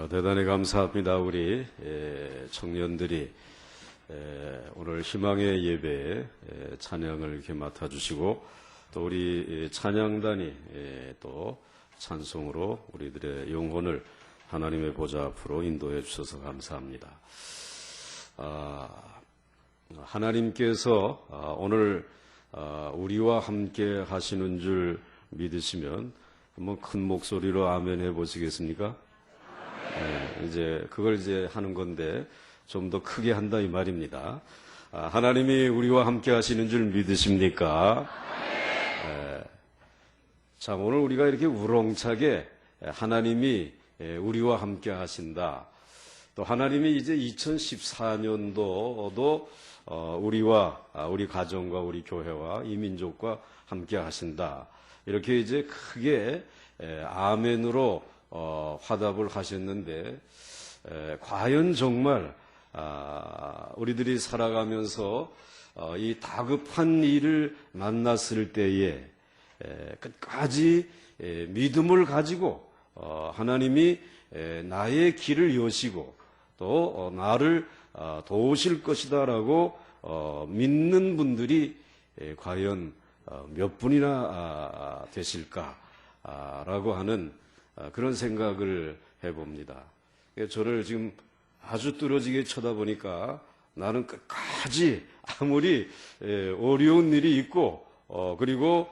대단히 감사합니다. 우리 청년들이 오늘 희망의 예배에 찬양을 이렇게 맡아주시고 또 우리 찬양단이 또 찬송으로 우리들의 영혼을 하나님의 보좌 앞으로 인도해 주셔서 감사합니다. 하나님께서 오늘 우리와 함께 하시는 줄 믿으시면 한번 큰 목소리로 아멘 해보시겠습니까? 이제 그걸 하는 건데 좀 더 크게 한다 이 말입니다. 하나님이 우리와 함께 하시는 줄 믿으십니까? 자, 오늘 우리가 이렇게 우렁차게 하나님이 우리와 함께 하신다. 또 하나님이 이제 2014년도도 우리와 우리 가정과 우리 교회와 이 민족과 함께 하신다. 이렇게 이제 크게 아멘으로 화답을 하셨는데 과연 정말 우리들이 살아가면서 이 다급한 일을 만났을 때에 끝까지 믿음을 가지고 하나님이 나의 길을 여시고 또 나를 도우실 것이다라고 믿는 분들이 과연 몇 분이나 되실까라고 하는 그런 생각을 해봅니다. 저를 지금 아주 뚫어지게 쳐다보니까 나는 끝까지 아무리 어려운 일이 있고 그리고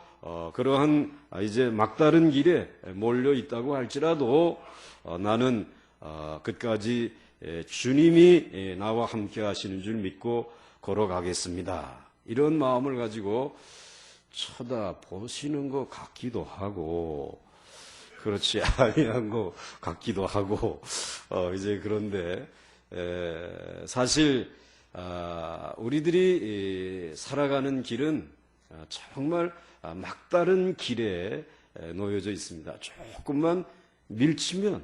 그러한 이제 막다른 길에 몰려 있다고 할지라도 나는 끝까지 주님이 나와 함께 하시는 줄 믿고 걸어가겠습니다. 이런 마음을 가지고 쳐다보시는 것 같기도 하고 그렇지 아니한 것 같기도 하고 이제 그런데 사실 우리들이 살아가는 길은 정말 막다른 길에 놓여져 있습니다. 조금만 밀치면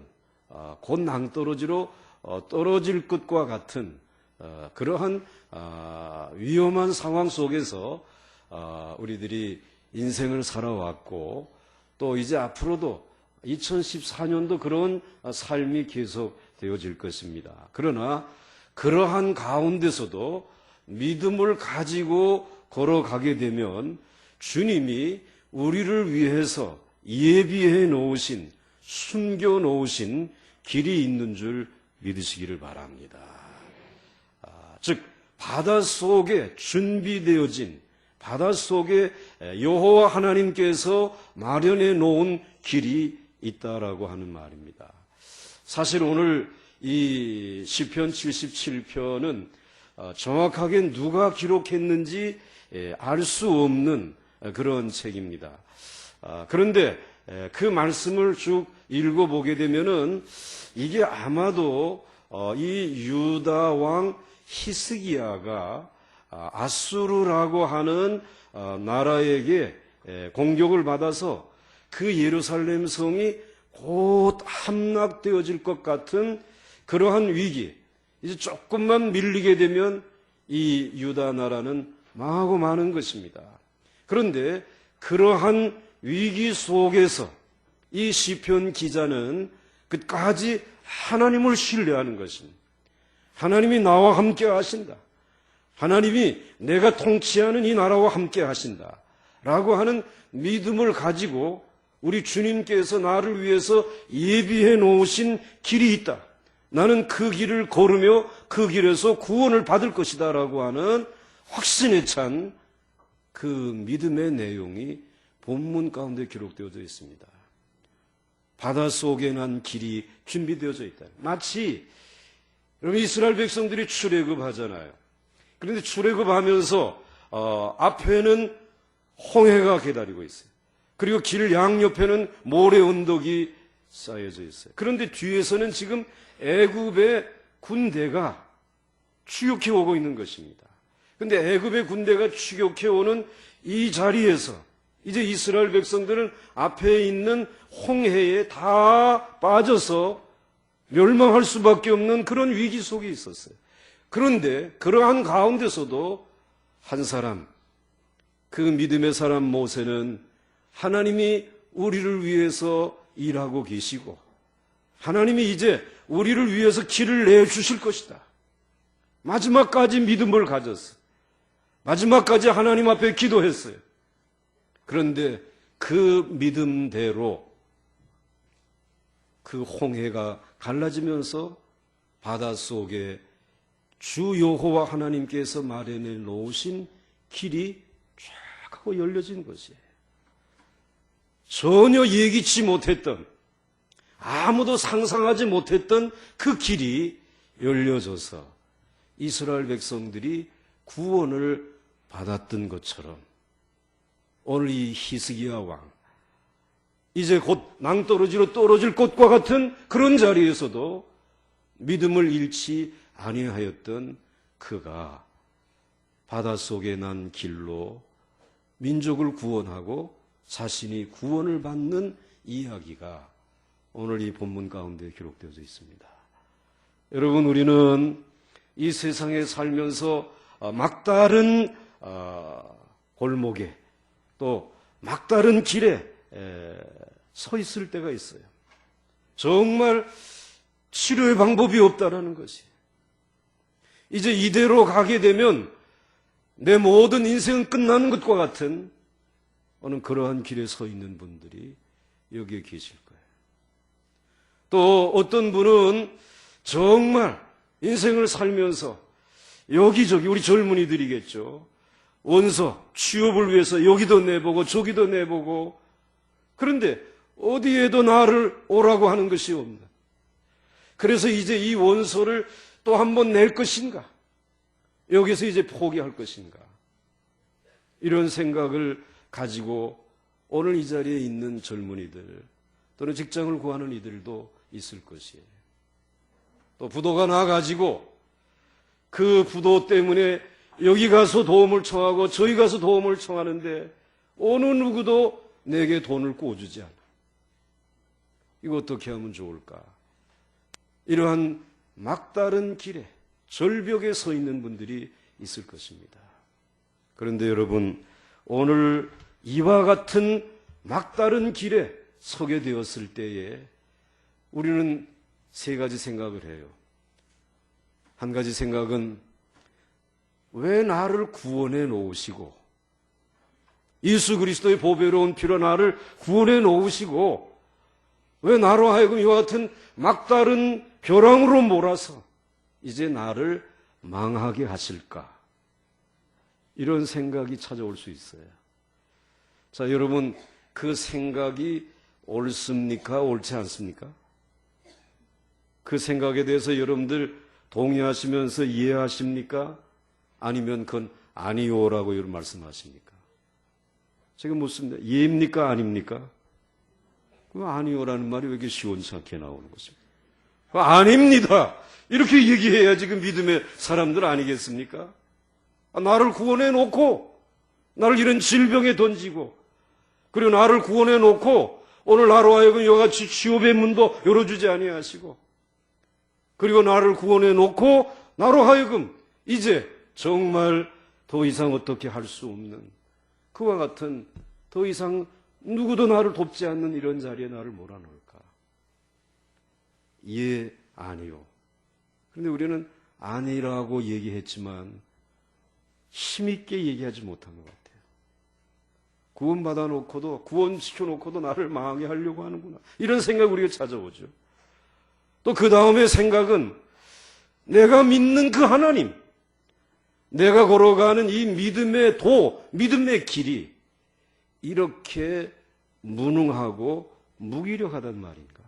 곧 낭떠러지로 떨어질 것과 같은 그러한 위험한 상황 속에서 우리들이 인생을 살아왔고 또 이제 앞으로도 2014년도 그런 삶이 계속 되어질 것입니다. 그러나 그러한 가운데서도 믿음을 가지고 걸어가게 되면 주님이 우리를 위해서 예비해 놓으신, 숨겨 놓으신 길이 있는 줄 믿으시기를 바랍니다. 즉 바닷속에 준비되어진 바닷속에 여호와 하나님께서 마련해 놓은 길이 있다라고 하는 말입니다. 사실 오늘 이 시편 77편은 정확하게 누가 기록했는지 알 수 없는 그런 책입니다. 그런데 그 말씀을 쭉 읽어보게 되면은 이게 아마도 이 유다 왕 히스기야가 아수르라고 하는 나라에게 공격을 받아서 그 예루살렘 성이 곧 함락되어질 것 같은 그러한 위기, 이제 조금만 밀리게 되면 이 유다 나라는 망하고 마는 것입니다. 그런데 그러한 위기 속에서 이 시편 기자는 끝까지 하나님을 신뢰하는 것입니다. 하나님이 나와 함께 하신다. 하나님이 내가 통치하는 이 나라와 함께 하신다. 라고 하는 믿음을 가지고 우리 주님께서 나를 위해서 예비해 놓으신 길이 있다. 나는 그 길을 걸으며 그 길에서 구원을 받을 것이다. 라고 하는 확신에 찬 그 믿음의 내용이 본문 가운데 기록되어져 있습니다. 바닷속에 난 길이 준비되어져 있다. 마치 여러분 이스라엘 백성들이 출애굽하잖아요. 그런데 출애굽하면서 앞에는 홍해가 기다리고 있어요. 그리고 길 양옆에는 모래 언덕이 쌓여져 있어요. 그런데 뒤에서는 지금 애굽의 군대가 추격해 오고 있는 것입니다. 그런데 애굽의 군대가 추격해 오는 이 자리에서 이제 이스라엘 백성들은 앞에 있는 홍해에 다 빠져서 멸망할 수밖에 없는 그런 위기 속에 있었어요. 그런데 그러한 가운데서도 한 사람, 그 믿음의 사람 모세는 하나님이 우리를 위해서 일하고 계시고 하나님이 이제 우리를 위해서 길을 내주실 것이다. 마지막까지 믿음을 가졌어. 마지막까지 하나님 앞에 기도했어요. 그런데 그 믿음대로 그 홍해가 갈라지면서 바닷속에 주 여호와 하나님께서 마련해 놓으신 길이 쫙 하고 열려진 것이에요. 전혀 예기치 못했던, 아무도 상상하지 못했던 그 길이 열려져서 이스라엘 백성들이 구원을 받았던 것처럼 오늘 이 히스기야 왕, 이제 곧 낭떠러지로 떨어질 것과 같은 그런 자리에서도 믿음을 잃지 아니하였던 그가 바닷속에 난 길로 민족을 구원하고 자신이 구원을 받는 이야기가 오늘 이 본문 가운데 기록되어져 있습니다. 여러분, 우리는 이 세상에 살면서 막다른 골목에 또 막다른 길에 서 있을 때가 있어요. 정말 치료의 방법이 없다라는 것이. 이제 이대로 가게 되면 내 모든 인생은 끝나는 것과 같은 어느 그러한 길에 서 있는 분들이 여기에 계실 거예요. 또 어떤 분은 정말 인생을 살면서 여기저기, 우리 젊은이들이겠죠, 원서, 취업을 위해서 여기도 내보고 저기도 내보고, 그런데 어디에도 나를 오라고 하는 것이 없는, 그래서 이제 이 원서를 또 한 번 낼 것인가, 여기서 이제 포기할 것인가, 이런 생각을 가지고 오늘 이 자리에 있는 젊은이들 또는 직장을 구하는 이들도 있을 것이에요. 또 부도가 나가지고 그 부도 때문에 여기 가서 도움을 청하고 저기 가서 도움을 청하는데 어느 누구도 내게 돈을 꿔주지 않아. 이거 어떻게 하면 좋을까? 이러한 막다른 길에, 절벽에 서 있는 분들이 있을 것입니다. 그런데 여러분, 오늘 이와 같은 막다른 길에 서게 되었을 때에 우리는 세 가지 생각을 해요. 한 가지 생각은, 왜 나를 구원해 놓으시고, 예수 그리스도의 보배로운 피로 나를 구원해 놓으시고, 왜 나로 하여금 이와 같은 막다른 벼랑으로 몰아서 이제 나를 망하게 하실까? 이런 생각이 찾아올 수 있어요. 자, 여러분, 그 생각이 옳습니까? 옳지 않습니까? 그 생각에 대해서 여러분들 동의하시면서 이해하십니까? 아니면 그건 아니오라고 여러분 말씀하십니까? 제가 묻습니다. 예입니까? 아닙니까? 그 아니오라는 말이 왜 이렇게 시원찮게 나오는 것입니까? 아닙니다. 이렇게 얘기해야 지금 믿음의 사람들 아니겠습니까? 나를 구원해 놓고, 나를 이런 질병에 던지고, 그리고 나를 구원해 놓고, 오늘 나로 하여금 이와 같이 취업의 문도 열어주지 아니하시고, 그리고 나를 구원해 놓고, 나로 하여금 이제 정말 더 이상 어떻게 할 수 없는, 그와 같은 더 이상 누구도 나를 돕지 않는 이런 자리에 나를 몰아넣을까? 예, 아니요. 그런데 우리는 아니라고 얘기했지만 힘있게 얘기하지 못한 것 같아요. 구원받아 놓고도, 구원시켜 놓고도 나를 망하게 하려고 하는구나, 이런 생각이 우리가 찾아오죠. 또 그 다음에 생각은, 내가 믿는 그 하나님, 내가 걸어가는 이 믿음의 믿음의 길이 이렇게 무능하고 무기력하단 말인가?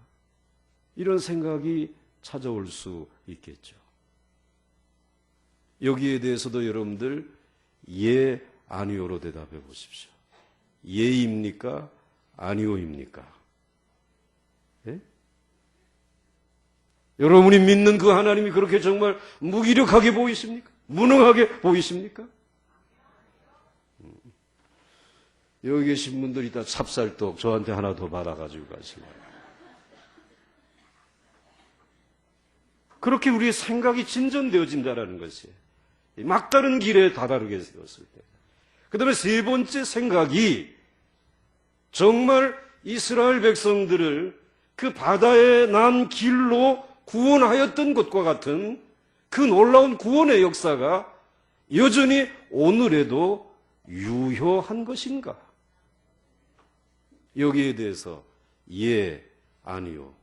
이런 생각이 찾아올 수 있겠죠. 여기에 대해서도 여러분들 예, 아니오로 대답해 보십시오. 예입니까? 아니오입니까? 예? 여러분이 믿는 그 하나님이 그렇게 정말 무기력하게 보이십니까? 무능하게 보이십니까? 여기 계신 분들 이따 찹쌀떡 저한테 하나 더 받아가지고 가시면, 그렇게 우리의 생각이 진전되어진다는 것이에요. 막다른 길에 다다르게 되었을 때. 그 다음에 세 번째 생각이, 정말 이스라엘 백성들을 그 바다에 난 길로 구원하였던 것과 같은 그 놀라운 구원의 역사가 여전히 오늘에도 유효한 것인가? 여기에 대해서 예, 아니요.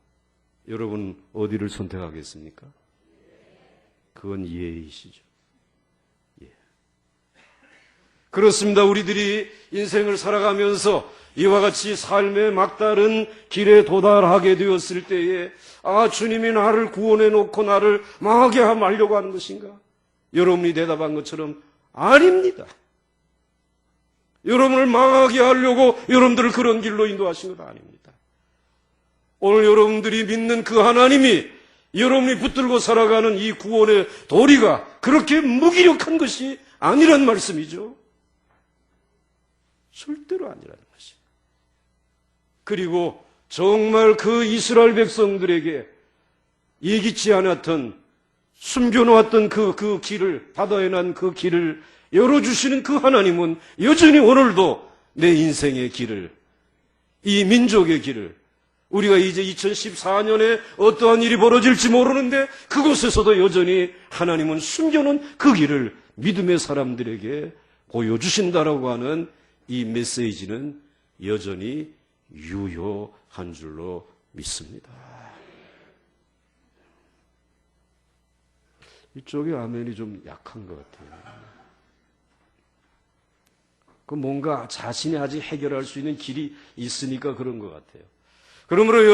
여러분 어디를 선택하겠습니까? 그건 예이시죠. 예. 그렇습니다. 우리들이 인생을 살아가면서 이와 같이 삶의 막다른 길에 도달하게 되었을 때에 주님이 나를 구원해 놓고 나를 망하게 하려고 하는 것인가? 여러분이 대답한 것처럼 아닙니다. 여러분을 망하게 하려고 여러분들을 그런 길로 인도하신 것 아닙니다. 오늘 여러분들이 믿는 그 하나님이 여러분이 붙들고 살아가는 이 구원의 도리가 그렇게 무기력한 것이 아니란 말씀이죠. 절대로 아니라는 것입니다. 그리고 정말 그 이스라엘 백성들에게 예기치 않았던 숨겨놓았던 그 길을, 바다에 난 그 길을 열어주시는 그 하나님은 여전히 오늘도 내 인생의 길을, 이 민족의 길을, 우리가 이제 2014년에 어떠한 일이 벌어질지 모르는데 그곳에서도 여전히 하나님은 숨겨놓은 그 길을 믿음의 사람들에게 보여주신다라고 하는 이 메시지는 여전히 유효한 줄로 믿습니다. 이쪽에 아멘이 좀 약한 것 같아요. 그 뭔가 자신이 아직 해결할 수 있는 길이 있으니까 그런 것 같아요. 그러므로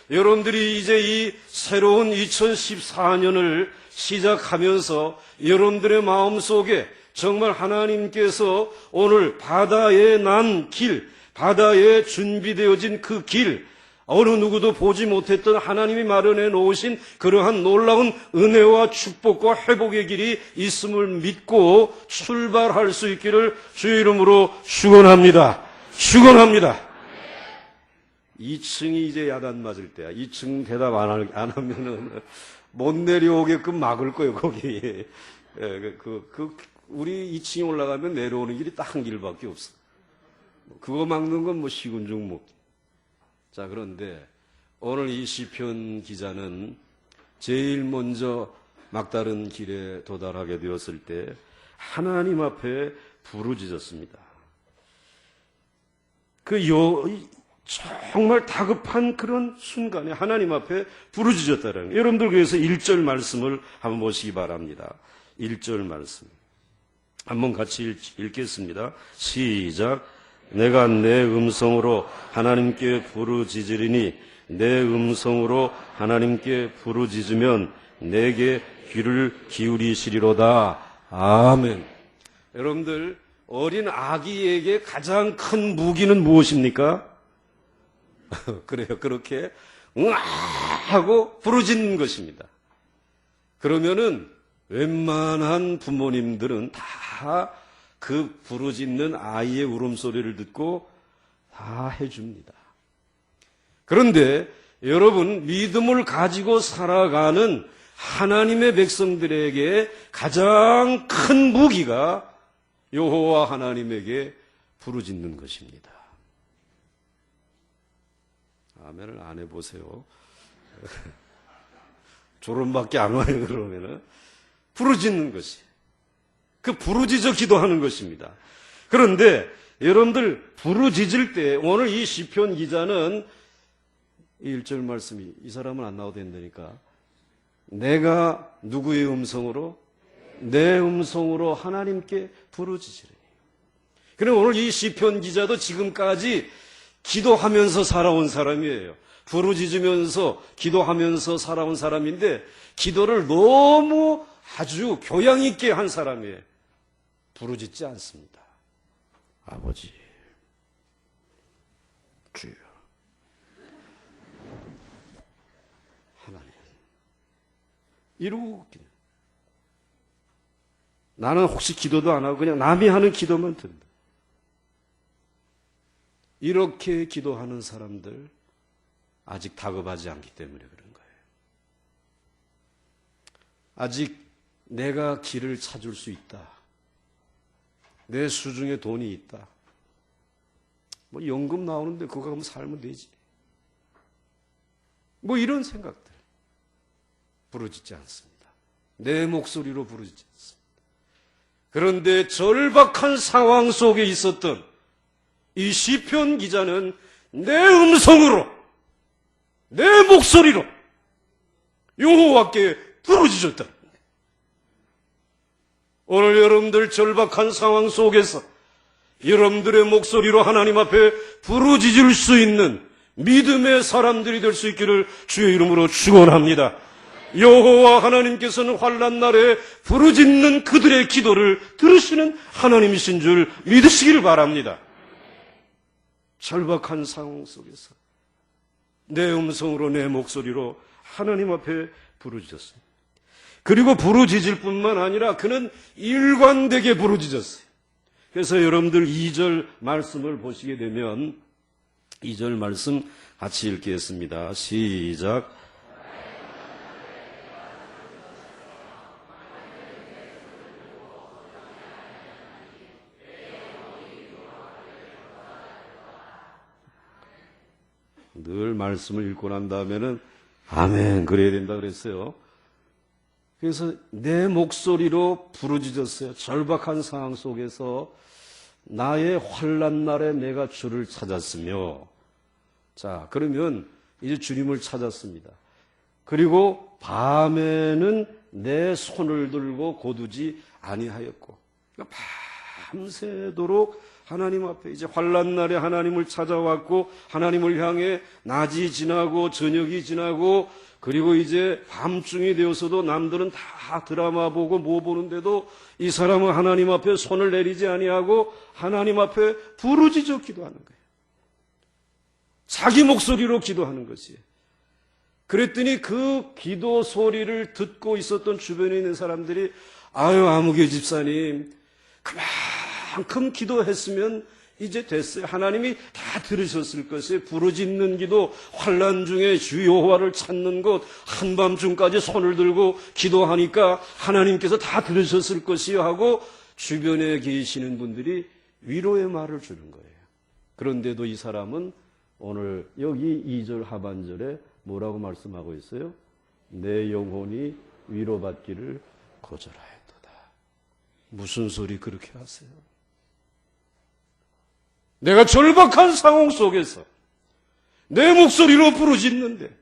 여러분들이 이제 이 새로운 2014년을 시작하면서 여러분들의 마음속에 정말 하나님께서 오늘 바다에 난 길, 바다에 준비되어진 그 길, 어느 누구도 보지 못했던 하나님이 마련해 놓으신 그러한 놀라운 은혜와 축복과 회복의 길이 있음을 믿고 출발할 수 있기를 주의 이름으로 축원합니다. 축원합니다. 2층이 이제 야단 맞을 때야. 2층 대답 안 하면은 못 내려오게끔 막을 거예요, 거기. 우리 2층에 올라가면 내려오는 길이 딱 한 길밖에 없어. 그거 막는 건 뭐 식은 죽 먹기. 자, 그런데 오늘 이 시편 기자는 제일 먼저 막다른 길에 도달하게 되었을 때 하나님 앞에 부르짖었습니다. 정말 다급한 그런 순간에 하나님 앞에 부르짖었다는 거예요. 여러분들 그래서 1절 말씀을 한번 보시기 바랍니다. 1절 말씀. 한번 같이 읽겠습니다. 시작. 내가 내 음성으로 하나님께 부르짖으리니 내 음성으로 하나님께 부르짖으면 내게 귀를 기울이시리로다. 아멘. 여러분들 어린 아기에게 가장 큰 무기는 무엇입니까? 그래요. 그렇게 응아 하고 부르짖는 것입니다. 그러면은 웬만한 부모님들은 다 그 부르짖는 아이의 울음소리를 듣고 다 해줍니다. 그런데 여러분, 믿음을 가지고 살아가는 하나님의 백성들에게 가장 큰 무기가 여호와 하나님에게 부르짖는 것입니다. 아멘을 안 해보세요. 졸음밖에 안 와요. 그러면은 부르짖는 것이. 그 부르짖어 기도하는 것입니다. 그런데 여러분들 부르짖을 때 오늘 이 시편 기자는 이 1절 말씀이 이 사람은 안 나와도 된다니까. 내가 누구의 음성으로? 내 음성으로 하나님께 부르짖으리니. 그럼 오늘 이 시편 기자도 지금까지 기도하면서 살아온 사람이에요. 부르짖으면서 기도하면서 살아온 사람인데 기도를 너무 아주 교양 있게 한 사람이에요. 부르짖지 않습니다. 아버지, 주여, 하나님. 이러고 그냥. 나는 혹시 기도도 안 하고 그냥 남이 하는 기도만 든다. 이렇게 기도하는 사람들 아직 다급하지 않기 때문에 그런 거예요. 아직 내가 길을 찾을 수 있다. 내 수중에 돈이 있다. 뭐 연금 나오는데 그거 하면 살면 되지. 뭐 이런 생각들 부르짖지 않습니다. 내 목소리로 부르짖지 않습니다. 그런데 절박한 상황 속에 있었던 이 시편 기자는 내 음성으로, 내 목소리로 여호와께 부르짖었다. 오늘 여러분들 절박한 상황 속에서 여러분들의 목소리로 하나님 앞에 부르짖을 수 있는 믿음의 사람들이 될 수 있기를 주의 이름으로 축원합니다. 여호와 하나님께서는 환난 날에 부르짖는 그들의 기도를 들으시는 하나님이신 줄 믿으시기를 바랍니다. 절박한 상황 속에서 내 음성으로, 내 목소리로 하나님 앞에 부르짖었습니다. 그리고 부르짖을 뿐만 아니라 그는 일관되게 부르짖었어요. 그래서 여러분들 2절 말씀을 보시게 되면 2절 말씀 같이 읽겠습니다. 시작. 늘 말씀을 읽고 난 다음에는 아멘 그래야 된다 그랬어요. 그래서 내 목소리로 부르짖었어요. 절박한 상황 속에서 나의 환난 날에 내가 주를 찾았으며, 자 그러면 이제 주님을 찾았습니다. 그리고 밤에는 내 손을 들고 거두지 아니하였고, 그러니까 밤새도록 하나님 앞에 이제 환난 날에 하나님을 찾아왔고, 하나님을 향해 낮이 지나고 저녁이 지나고, 그리고 이제 밤중이 되어서도 남들은 다 드라마 보고 뭐 보는데도 이 사람은 하나님 앞에 손을 내리지 아니하고 하나님 앞에 부르짖어 기도하는 거예요. 자기 목소리로 기도하는 것이에요. 그랬더니 그 기도 소리를 듣고 있었던 주변에 있는 사람들이 아유 아무개 집사님 그만큼 기도했으면 이제 됐어요. 하나님이 다 들으셨을 것이에요. 부르짖는 기도, 환난 중에 주 여호와를 찾는 것, 한밤중까지 손을 들고 기도하니까 하나님께서 다 들으셨을 것이요 하고 주변에 계시는 분들이 위로의 말을 주는 거예요. 그런데도 이 사람은 오늘 여기 2절 하반절에 뭐라고 말씀하고 있어요? 내 영혼이 위로받기를 거절하였도다. 무슨 소리 그렇게 하세요? 내가 절박한 상황 속에서 내 목소리로 부르짖는데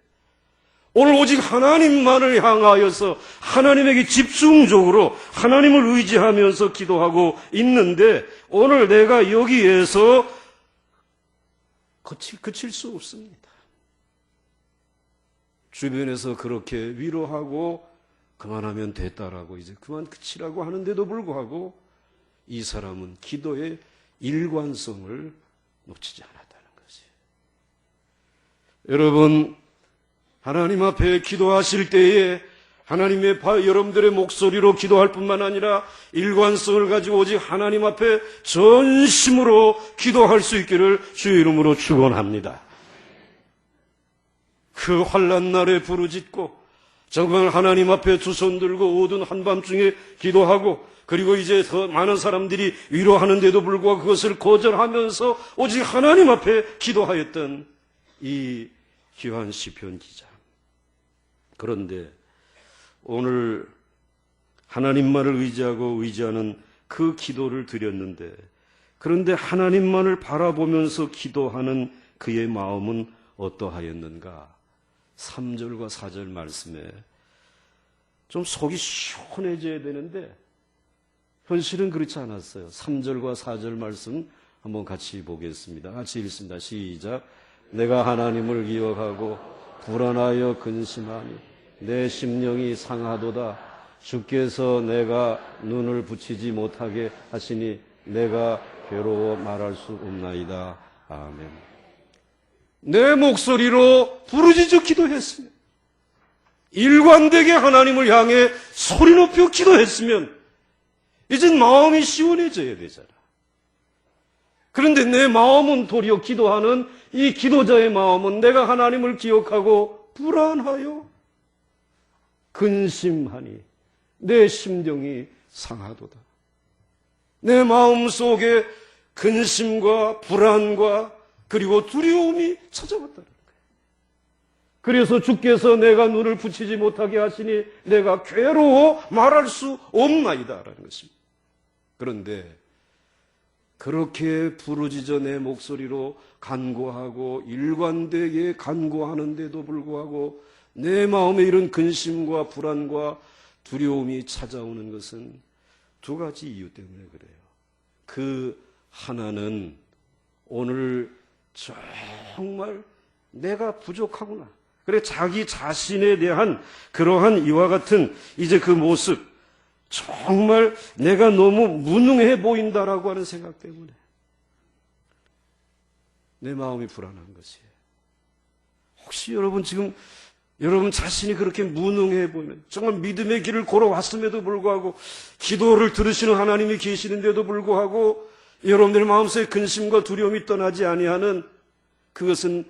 오늘 오직 하나님만을 향하여서 하나님에게 집중적으로 하나님을 의지하면서 기도하고 있는데 오늘 내가 여기에서 그칠 수 없습니다. 주변에서 그렇게 위로하고 그만하면 됐다라고 이제 그만 그치라고 하는데도 불구하고 이 사람은 기도의 일관성을 놓치지 않았다는 것이에요. 여러분, 하나님 앞에 기도하실 때에 하나님의 여러분들의 목소리로 기도할 뿐만 아니라 일관성을 가지고 오직 하나님 앞에 전심으로 기도할 수 있기를 주의 이름으로 축원합니다. 그 환난 날에 부르짖고 정말 하나님 앞에 두 손 들고 오든 한밤중에 기도하고 그리고 이제 더 많은 사람들이 위로하는데도 불구하고 그것을 거절하면서 오직 하나님 앞에 기도하였던 이 귀한 시편 기자. 그런데 오늘 하나님만을 의지하고 의지하는 그 기도를 드렸는데 그런데 하나님만을 바라보면서 기도하는 그의 마음은 어떠하였는가? 3절과 4절 말씀에 좀 속이 시원해져야 되는데 현실은 그렇지 않았어요. 3절과 4절 말씀 한번 같이 보겠습니다. 같이 읽습니다. 시작. 내가 하나님을 기억하고 불안하여 근심하니 내 심령이 상하도다. 주께서 내가 눈을 붙이지 못하게 하시니 내가 괴로워 말할 수 없나이다. 아멘. 내 목소리로 부르짖어 기도했으면 일관되게 하나님을 향해 소리 높여 기도했으면 이젠 마음이 시원해져야 되잖아. 그런데 내 마음은 도리어 기도하는 이 기도자의 마음은 내가 하나님을 기억하고 불안하여 근심하니 내 심령이 상하도다. 내 마음 속에 근심과 불안과 그리고 두려움이 찾아왔다는 거예요. 그래서 주께서 내가 눈을 붙이지 못하게 하시니 내가 괴로워 말할 수 없나이다라는 것입니다. 그런데 그렇게 부르짖어 내 목소리로 간구하고 일관되게 간구하는데도 불구하고 내 마음에 이런 근심과 불안과 두려움이 찾아오는 것은 두 가지 이유 때문에 그래요. 그 하나는 오늘 정말 내가 부족하구나. 그래 자기 자신에 대한 그러한 이와 같은 이제 그 모습, 정말 내가 너무 무능해 보인다라고 하는 생각 때문에 내 마음이 불안한 것이에요. 혹시 여러분 지금 여러분 자신이 그렇게 무능해 보이는, 정말 믿음의 길을 걸어왔음에도 불구하고 기도를 들으시는 하나님이 계시는데도 불구하고 여러분들 마음속에 근심과 두려움이 떠나지 아니하는, 그것은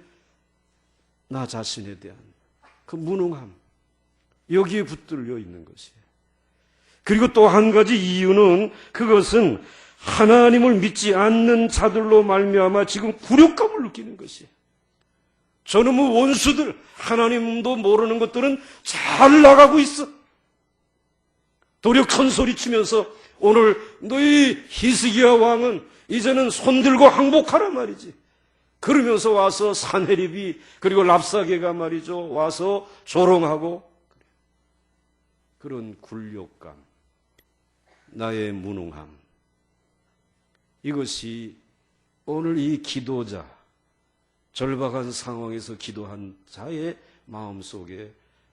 나 자신에 대한 그 무능함, 여기에 붙들려 있는 것이에요. 그리고 또 한 가지 이유는 그것은 하나님을 믿지 않는 자들로 말미암아 지금 굴욕감을 느끼는 것이에요. 저는 뭐 원수들, 하나님도 모르는 것들은 잘 나가고 있어. 도리어 큰 소리 치면서 오늘 너희 히스기야 왕은 이제는 손들고 항복하라 말이지. 그러면서 와서 산헤립이 그리고 랍사게가 말이죠. 와서 조롱하고, 그런 굴욕감, 나의 무능함, 이것이 오늘 이 기도자, 절박한 상황에서 기도한 자의 마음속에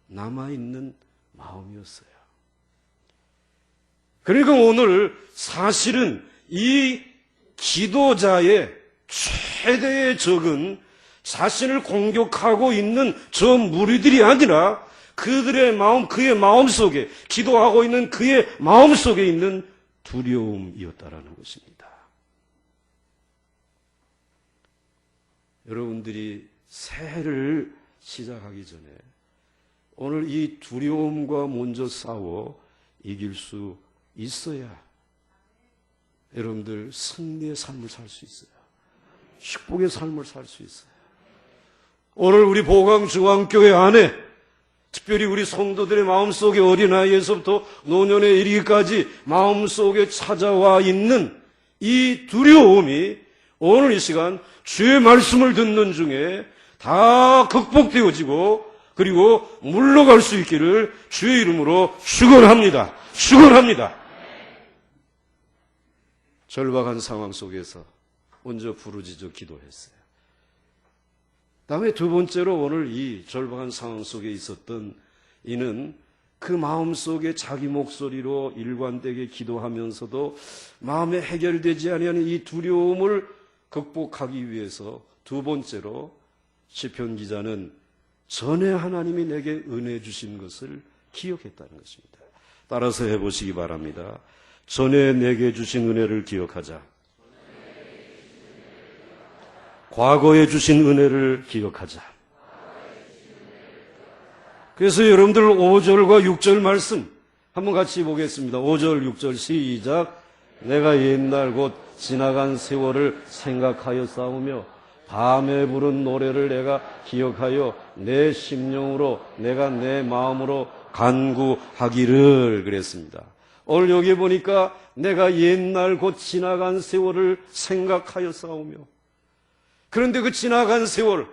남아있는 마음이었어요. 그러니까 오늘 사실은 이 기도자의 최대의 적은 자신을 공격하고 있는 저 무리들이 아니라 그들의 마음, 그의 마음속에, 기도하고 있는 그의 마음속에 있는 두려움이었다라는 것입니다. 여러분들이 새해를 시작하기 전에 오늘 이 두려움과 먼저 싸워 이길 수 있어야 여러분들 승리의 삶을 살 수 있어요. 축복의 삶을 살 수 있어요. 오늘 우리 보강중앙교회 안에 특별히 우리 성도들의 마음속에 어린아이에서부터 노년에 이르기까지 마음속에 찾아와 있는 이 두려움이 오늘 이 시간 주의 말씀을 듣는 중에 다 극복되어지고 그리고 물러갈 수 있기를 주의 이름으로 축원합니다. 축원합니다. 절박한 상황 속에서 먼저 부르짖어 기도했어요. 다음에 두 번째로 오늘 이 절박한 상황 속에 있었던 이는 그 마음속에 자기 목소리로 일관되게 기도하면서도 마음에 해결되지 아니하는 이 두려움을 극복하기 위해서 두 번째로 시편 기자는 전에 하나님이 내게 은혜 주신 것을 기억했다는 것입니다. 따라서 해보시기 바랍니다. 전에 내게 주신 은혜를 기억하자. 과거에 주신 은혜를 기억하자. 그래서 여러분들 5절과 6절 말씀 한번 같이 보겠습니다. 5절, 6절 시작. 내가 옛날 곧 지나간 세월을 생각하여 싸우며 밤에 부른 노래를 내가 기억하여 내 심령으로 내가 내 마음으로 간구하기를 그랬습니다. 오늘 여기 보니까 내가 옛날 곧 지나간 세월을 생각하여 싸우며, 그런데 그 지나간 세월,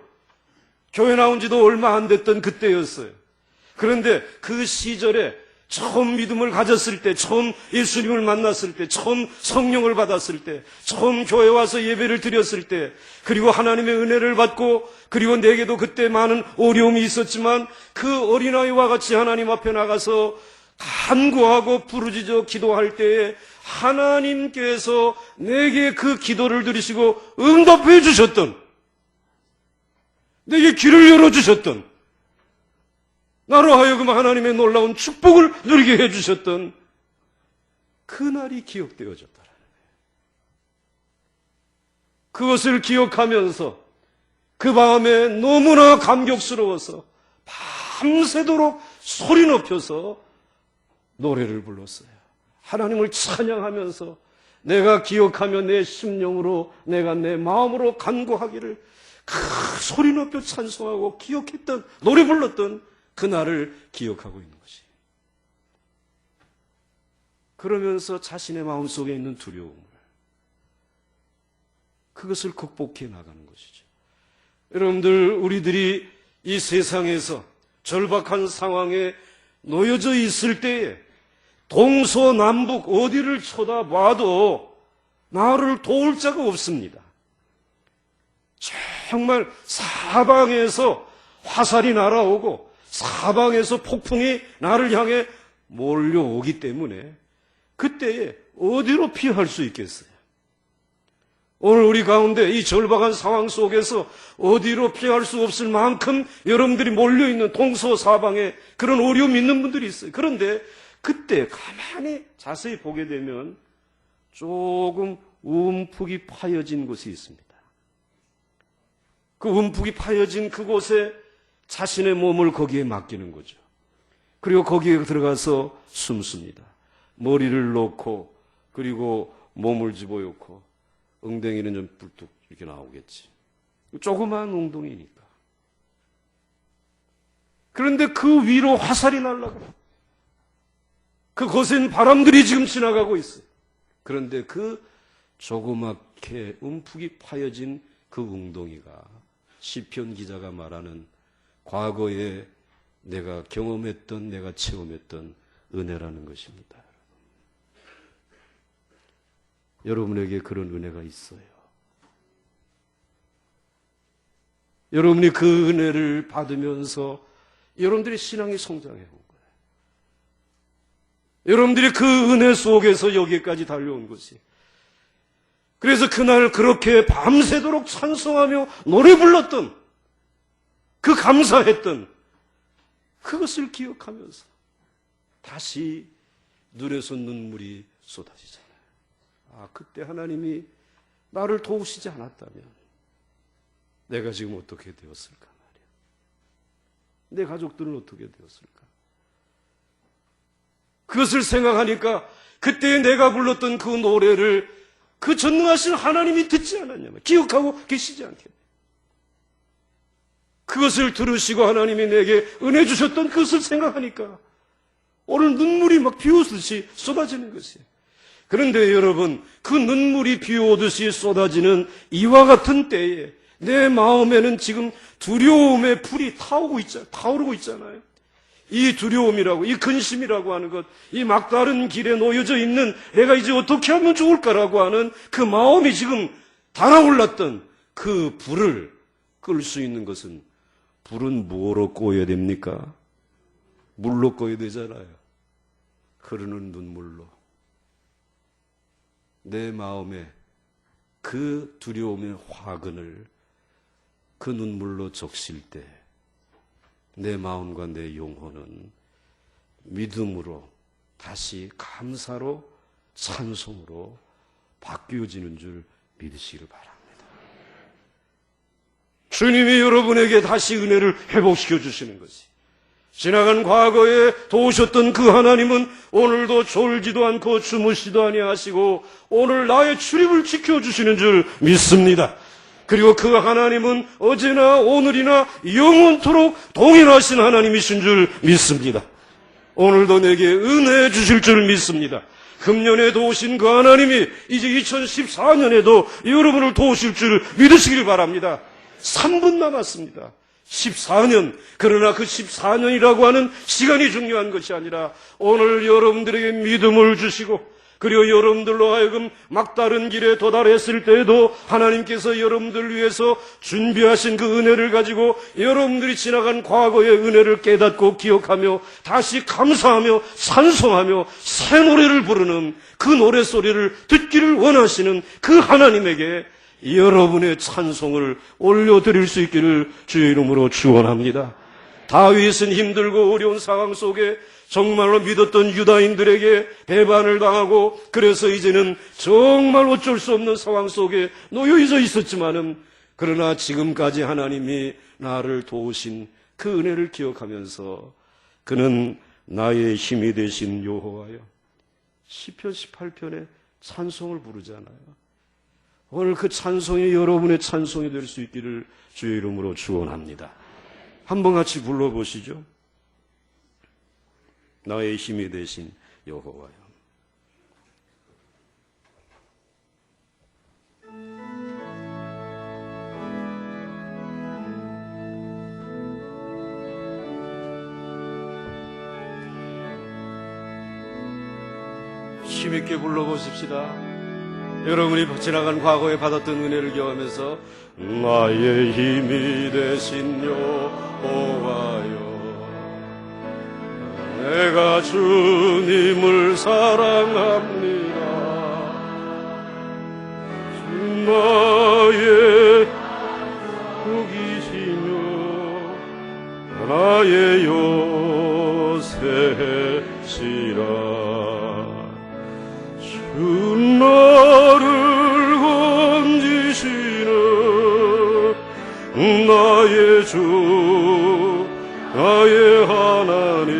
교회 나온 지도 얼마 안 됐던 그때였어요. 그런데 그 시절에 처음 믿음을 가졌을 때, 처음 예수님을 만났을 때, 처음 성령을 받았을 때, 처음 교회 와서 예배를 드렸을 때, 그리고 하나님의 은혜를 받고, 그리고 내게도 그때 많은 어려움이 있었지만 그 어린아이와 같이 하나님 앞에 나가서 간구하고 부르짖어 기도할 때에 하나님께서 내게 그 기도를 들으시고 응답해 주셨던, 내게 길을 열어주셨던, 나로 하여금 하나님의 놀라운 축복을 누리게 해주셨던 그날이 기억되어졌다라는 거예요. 그것을 기억하면서 그 밤에 너무나 감격스러워서 밤새도록 소리 높여서 노래를 불렀어요. 하나님을 찬양하면서 내가 기억하며 내 심령으로 내가 내 마음으로 간구하기를, 그 소리 높여 찬송하고 기억했던, 노래 불렀던 그날을 기억하고 있는 것이. 그러면서 자신의 마음속에 있는 두려움을, 그것을 극복해 나가는 것이죠. 여러분들, 우리들이 이 세상에서 절박한 상황에 놓여져 있을 때에 동서남북 어디를 쳐다봐도 나를 도울 자가 없습니다. 정말 사방에서 화살이 날아오고 사방에서 폭풍이 나를 향해 몰려오기 때문에 그때에 어디로 피할 수 있겠어요? 오늘 우리 가운데 이 절박한 상황 속에서 어디로 피할 수 없을 만큼 여러분들이 몰려있는 동서사방에 그런 어려움이 있는 분들이 있어요. 그런데 그때 가만히 자세히 보게 되면 조금 움푹이 파여진 곳이 있습니다. 그 움푹이 파여진 그곳에 자신의 몸을 거기에 맡기는 거죠. 그리고 거기에 들어가서 숨습니다. 머리를 놓고, 그리고 몸을 집어넣고, 엉덩이는 좀 불뚝 이렇게 나오겠지. 조그마한 웅덩이니까. 그런데 그 위로 화살이 날아가요. 그곳엔 바람들이 지금 지나가고 있어요. 그런데 그 조그맣게 움푹이 파여진 그 웅덩이가 시편 기자가 말하는 과거에 내가 경험했던, 내가 체험했던 은혜라는 것입니다. 여러분에게 그런 은혜가 있어요. 여러분이 그 은혜를 받으면서 여러분들의 신앙이 성장해 온 거예요. 여러분들이 그 은혜 속에서 여기까지 달려온 것이. 그래서 그날 그렇게 밤새도록 찬송하며 노래 불렀던, 그 감사했던 그것을 기억하면서 다시 눈에서 눈물이 쏟아지잖아요. 아, 그때 하나님이 나를 도우시지 않았다면 내가 지금 어떻게 되었을까 말이야. 내 가족들은 어떻게 되었을까. 그것을 생각하니까 그때 내가 불렀던 그 노래를 그 전능하신 하나님이 듣지 않았냐면, 기억하고 계시지 않겠냐. 그것을 들으시고 하나님이 내게 은혜 주셨던 그것을 생각하니까 오늘 눈물이 막 비오듯이 쏟아지는 것이에요. 그런데 여러분, 그 눈물이 비오듯이 쏟아지는 이와 같은 때에 내 마음에는 지금 두려움의 불이 타오르고 있잖아요. 이 두려움이라고, 이 근심이라고 하는 것, 이 막다른 길에 놓여져 있는 내가 이제 어떻게 하면 좋을까라고 하는 그 마음이 지금 달아올랐던 그 불을 끌 수 있는 것은, 불은 뭐로 꺼야 됩니까? 물로 꺼야 되잖아요. 흐르는 눈물로. 내 마음에 그 두려움의 화근을 그 눈물로 적실 때 내 마음과 내 영혼은 믿음으로 다시 감사로 찬송으로 바뀌어지는 줄 믿으시기를 바랍니다. 주님이 여러분에게 다시 은혜를 회복시켜 주시는 것이, 지나간 과거에 도우셨던 그 하나님은 오늘도 졸지도 않고 주무시도 아니하시고 오늘 나의 출입을 지켜주시는 줄 믿습니다. 그리고 그 하나님은 어제나 오늘이나 영원토록 동일하신 하나님이신 줄 믿습니다. 오늘도 내게 은혜 주실 줄 믿습니다. 금년에 도우신 그 하나님이 이제 2014년에도 여러분을 도우실 줄 믿으시길 바랍니다. 3분 남았습니다. 14년. 그러나 그 14년이라고 하는 시간이 중요한 것이 아니라 오늘 여러분들에게 믿음을 주시고, 그리고 여러분들로 하여금 막다른 길에 도달했을 때에도 하나님께서 여러분들 위해서 준비하신 그 은혜를 가지고 여러분들이 지나간 과거의 은혜를 깨닫고 기억하며 다시 감사하며 찬송하며 새 노래를 부르는 그 노래소리를 듣기를 원하시는 그 하나님에게 여러분의 찬송을 올려드릴 수 있기를 주의 이름으로 축원합니다. 다윗은 힘들고 어려운 상황 속에 정말로 믿었던 유다인들에게 배반을 당하고, 그래서 이제는 정말 어쩔 수 없는 상황 속에 놓여져 있었지만은, 그러나 지금까지 하나님이 나를 도우신 그 은혜를 기억하면서 그는 나의 힘이 되신 여호와여, 시편 18편에 찬송을 부르잖아요. 오늘 그 찬송이 여러분의 찬송이 될 수 있기를 주의 이름으로 축원합니다. 한번 같이 불러보시죠. 나의 힘이 되신 여호와여. 힘있게 불러보십시다. 여러분이 지나간 과거에 받았던 은혜를 기억하면서 나의 힘이 되신 여호와여, 내가 주님을 사랑합니다. 주 나의 복이시며 나의 요새시라. 주 나를 건지시는 나의 주 나의 하나님,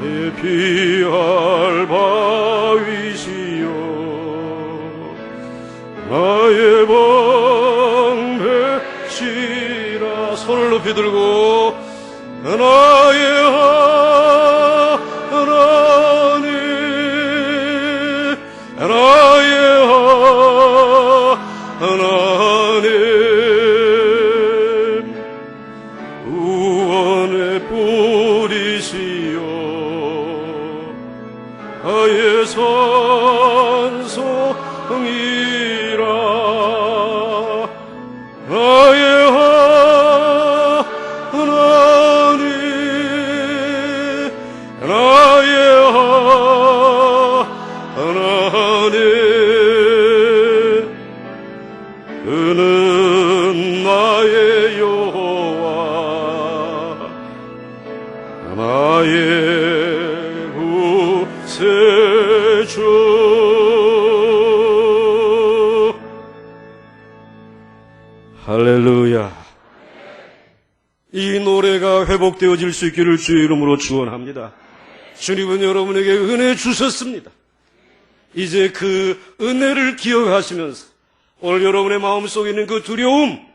내 피할 바위시여 나의 방패시라. 손을 높이 들고 나의 하나님, 나의 하나님, 구원의 뿌리시여 나의 산성이라. 나의 하나님, 나의 하나님, 그는 나의 여호와, 나의 구세주. 할렐루야. 이 노래가 회복되어질 수 있기를 주의 이름으로 축원합니다. 주님은 여러분에게 은혜 주셨습니다. 이제 그 은혜를 기억하시면서 오늘 여러분의 마음속에 있는 그 두려움,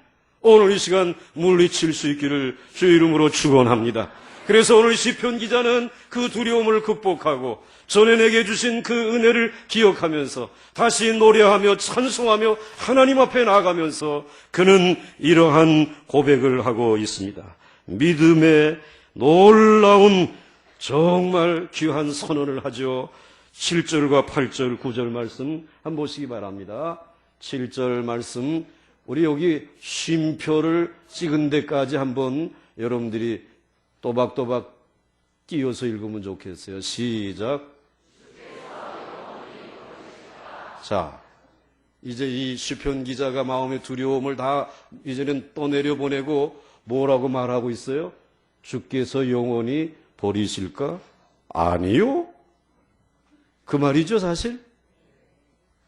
오늘 이 시간 물리칠 수 있기를 주의 이름으로 축원합니다. 그래서 오늘 시편 기자는 그 두려움을 극복하고 전에 내게 주신 그 은혜를 기억하면서 다시 노래하며 찬송하며 하나님 앞에 나아가면서 그는 이러한 고백을 하고 있습니다. 믿음의 놀라운 정말 귀한 선언을 하죠. 7절과 8절, 9절 말씀 한번 보시기 바랍니다. 7절 말씀, 우리 여기 쉼표를 찍은 데까지 한번 여러분들이 또박또박 띄어서 읽으면 좋겠어요. 시작. 자, 이제 이 시편 기자가 마음의 두려움을 다 이제는 떠내려 보내고 뭐라고 말하고 있어요? 주께서 영원히 버리실까? 아니요. 그 말이죠, 사실.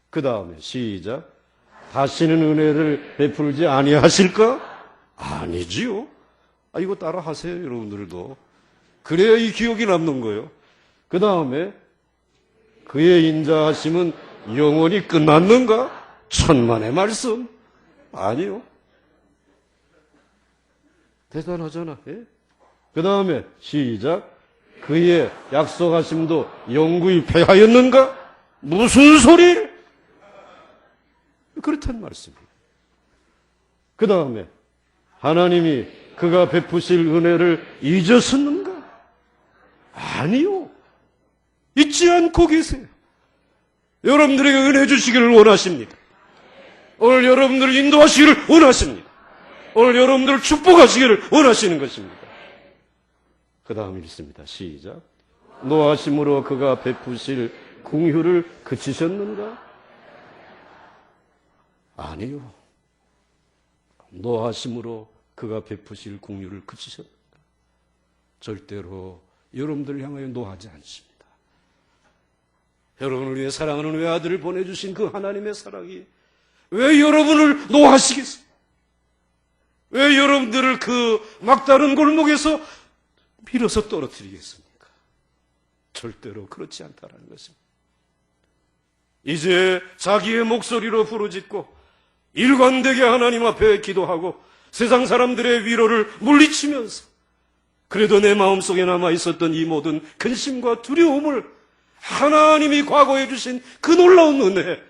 그 다음에 시작. 다시는 은혜를 베풀지 아니하실까? 아니지요. 이거 따라 하세요, 여러분들도. 그래야 이 기억이 남는 거예요. 그 다음에 그의 인자하심은 영원히 끝났는가? 천만의 말씀. 아니요. 대단하잖아. 예? 그 다음에 시작. 그의 약속하심도 영구히 패하였는가? 무슨 소리? 그렇다는 말씀이에요. 그 다음에 하나님이 그가 베푸실 은혜를 잊었었는가? 아니요. 잊지 않고 계세요. 여러분들에게 은혜 주시기를 원하십니다. 오늘 여러분들을 인도하시기를 원하십니다. 오늘 여러분들을 축복하시기를 원하시는 것입니다. 그 다음 읽습니다. 시작. 노하심으로 그가 베푸실 긍휼을 그치셨는가? 아니요. 노하심으로 그가 베푸실 긍휼을 그치셨는가? 절대로 여러분들을 향하여 노하지 않습니다. 여러분을 위해 사랑하는 외아들을 보내주신 그 하나님의 사랑이 왜 여러분을 노하시겠어요? 왜 여러분들을 그 막다른 골목에서 밀어서 떨어뜨리겠습니까? 절대로 그렇지 않다는 것입니다. 이제 자기의 목소리로 부르짖고 일관되게 하나님 앞에 기도하고 세상 사람들의 위로를 물리치면서 그래도 내 마음속에 남아있었던 이 모든 근심과 두려움을 하나님이 과거에 주신 그 놀라운 은혜,